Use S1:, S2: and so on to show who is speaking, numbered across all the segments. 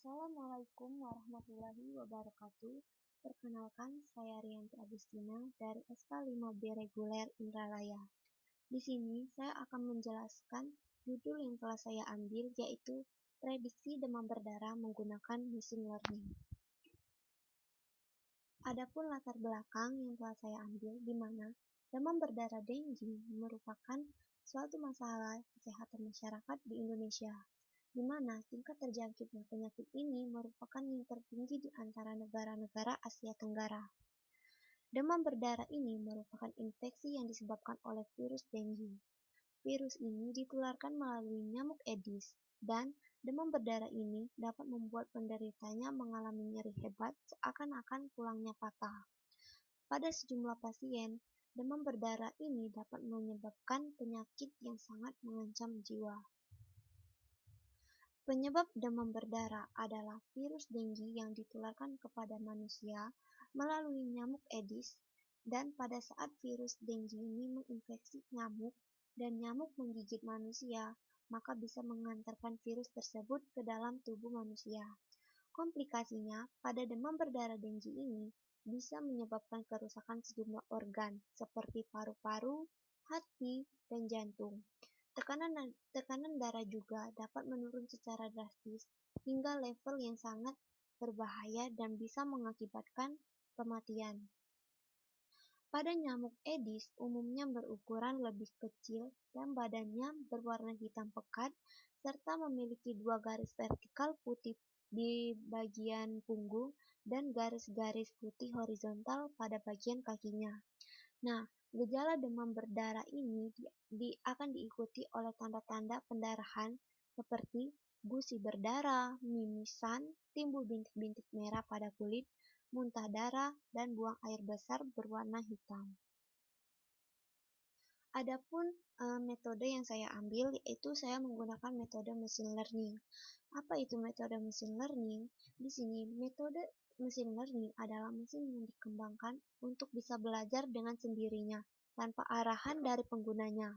S1: Assalamualaikum warahmatullahi wabarakatuh. Perkenalkan, saya Rianti Agustina dari SK5B Reguler Indralaya. Di sini saya akan menjelaskan judul yang telah saya ambil, yaitu prediksi demam berdarah menggunakan machine learning. Adapun latar belakang yang telah saya ambil, di mana demam berdarah dengue merupakan suatu masalah kesehatan masyarakat di Indonesia, di mana tingkat terjangkitnya penyakit ini merupakan yang tertinggi di antara negara-negara Asia Tenggara. Demam berdarah ini merupakan infeksi yang disebabkan oleh virus dengue. Virus ini ditularkan melalui nyamuk Aedes, dan demam berdarah ini dapat membuat penderitanya mengalami nyeri hebat seakan-akan tulangnya patah. Pada sejumlah pasien, demam berdarah ini dapat menyebabkan penyakit yang sangat mengancam jiwa. Penyebab demam berdarah adalah virus dengue yang ditularkan kepada manusia melalui nyamuk Aedes, dan pada saat virus dengue ini menginfeksi nyamuk dan nyamuk menggigit manusia, maka bisa mengantarkan virus tersebut ke dalam tubuh manusia. Komplikasinya, pada demam berdarah dengue ini bisa menyebabkan kerusakan sejumlah organ seperti paru-paru, hati, dan jantung. Tekanan darah juga dapat menurun secara drastis hingga level yang sangat berbahaya dan bisa mengakibatkan kematian. Pada nyamuk Aedes umumnya berukuran lebih kecil dan badannya berwarna hitam pekat serta memiliki dua garis vertikal putih di bagian punggung dan garis-garis putih horizontal pada bagian kakinya. Nah, gejala demam berdarah ini akan diikuti oleh tanda-tanda pendarahan seperti gusi berdarah, mimisan, timbul bintik-bintik merah pada kulit, muntah darah, dan buang air besar berwarna hitam. Adapun metode yang saya ambil, yaitu saya menggunakan metode machine learning. Apa itu metode machine learning? Di sini, metode machine learning adalah mesin yang dikembangkan untuk bisa belajar dengan sendirinya, tanpa arahan dari penggunanya.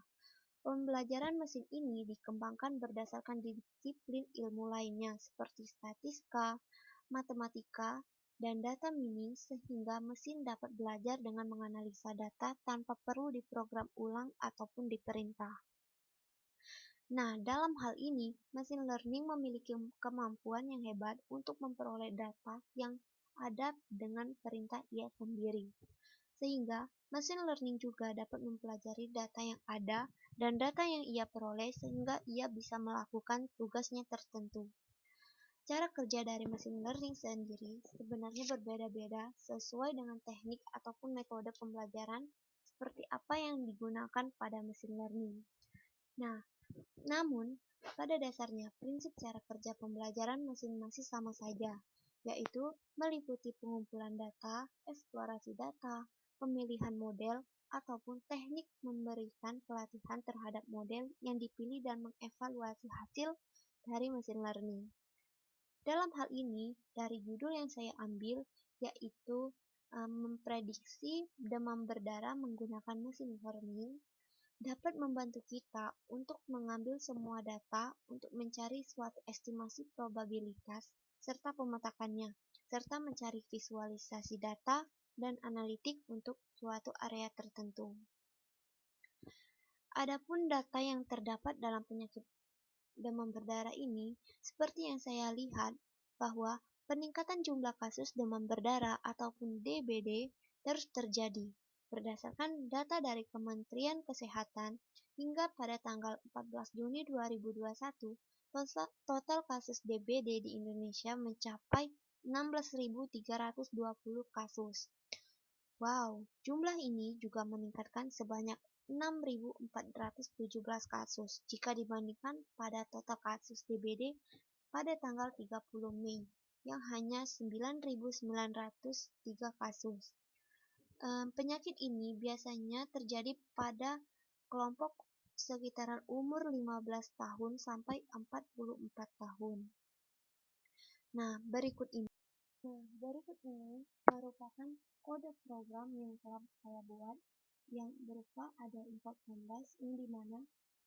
S1: Pembelajaran mesin ini dikembangkan berdasarkan disiplin ilmu lainnya seperti statistika, matematika, dan data mining sehingga mesin dapat belajar dengan menganalisa data tanpa perlu diprogram ulang ataupun diperintah. Nah, dalam hal ini, machine learning memiliki kemampuan yang hebat untuk memperoleh data yang ada dengan perintah ia sendiri. Sehingga, machine learning juga dapat mempelajari data yang ada dan data yang ia peroleh sehingga ia bisa melakukan tugasnya tertentu. Cara kerja dari machine learning sendiri sebenarnya berbeda-beda sesuai dengan teknik ataupun metode pembelajaran seperti apa yang digunakan pada machine learning. Nah, namun pada dasarnya prinsip cara kerja pembelajaran masing-masing sama saja, yaitu meliputi pengumpulan data, eksplorasi data, pemilihan model, ataupun teknik memberikan pelatihan terhadap model yang dipilih dan mengevaluasi hasil dari machine learning. Dalam hal ini, dari judul yang saya ambil, yaitu memprediksi demam berdarah menggunakan machine learning, dapat membantu kita untuk mengambil semua data untuk mencari suatu estimasi probabilitas serta pemetakannya, serta mencari visualisasi data dan analitik untuk suatu area tertentu. Adapun data yang terdapat dalam penyakit demam berdarah ini, seperti yang saya lihat, bahwa peningkatan jumlah kasus demam berdarah ataupun DBD terus terjadi. Berdasarkan data dari Kementerian Kesehatan, hingga pada tanggal 14 Juni 2021, total kasus DBD di Indonesia mencapai 16.320 kasus. Wow, jumlah ini juga meningkatkan sebanyak 6.417 kasus jika dibandingkan pada total kasus DBD pada tanggal 30 Mei yang hanya 9.903 kasus. Penyakit ini biasanya terjadi pada kelompok sekitaran umur 15 tahun sampai 44 tahun. Nah, berikut ini merupakan kode program yang telah saya buat yang berupa ada import canvas yang dimana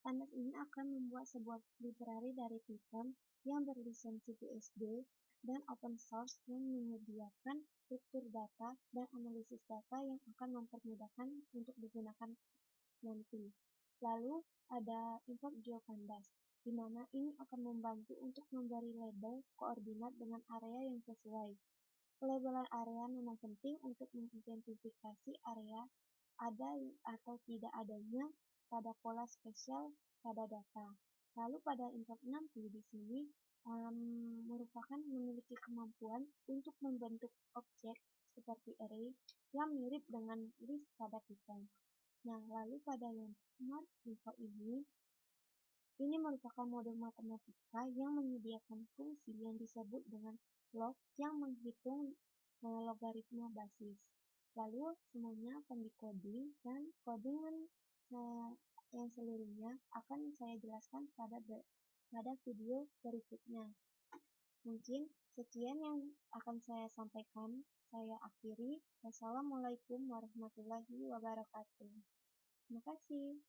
S1: Pandas ini akan membuat sebuah library dari Python yang berlisensi BSD dan open source yang menyediakan struktur data dan analisis data yang akan mempermudahkan untuk digunakan nanti. Lalu ada import GeoPandas, di mana ini akan membantu untuk memberi label koordinat dengan area yang sesuai. Pelabelan area memang penting untuk mengidentifikasi area ada atau tidak adanya pada pola spesial pada data. Lalu pada import nanti di sini merupakan memiliki kemampuan untuk membentuk objek seperti array yang mirip dengan list pada Python. Nah, lalu pada yang smart info ini merupakan model matematika yang menyediakan fungsi yang disebut dengan log yang menghitung logaritma basis. Lalu semuanya akan di-coding dan codingan yang seluruhnya akan saya jelaskan pada video berikutnya. Mungkin sekian yang akan saya sampaikan. Saya akhiri. Wassalamualaikum warahmatullahi wabarakatuh. Terima kasih.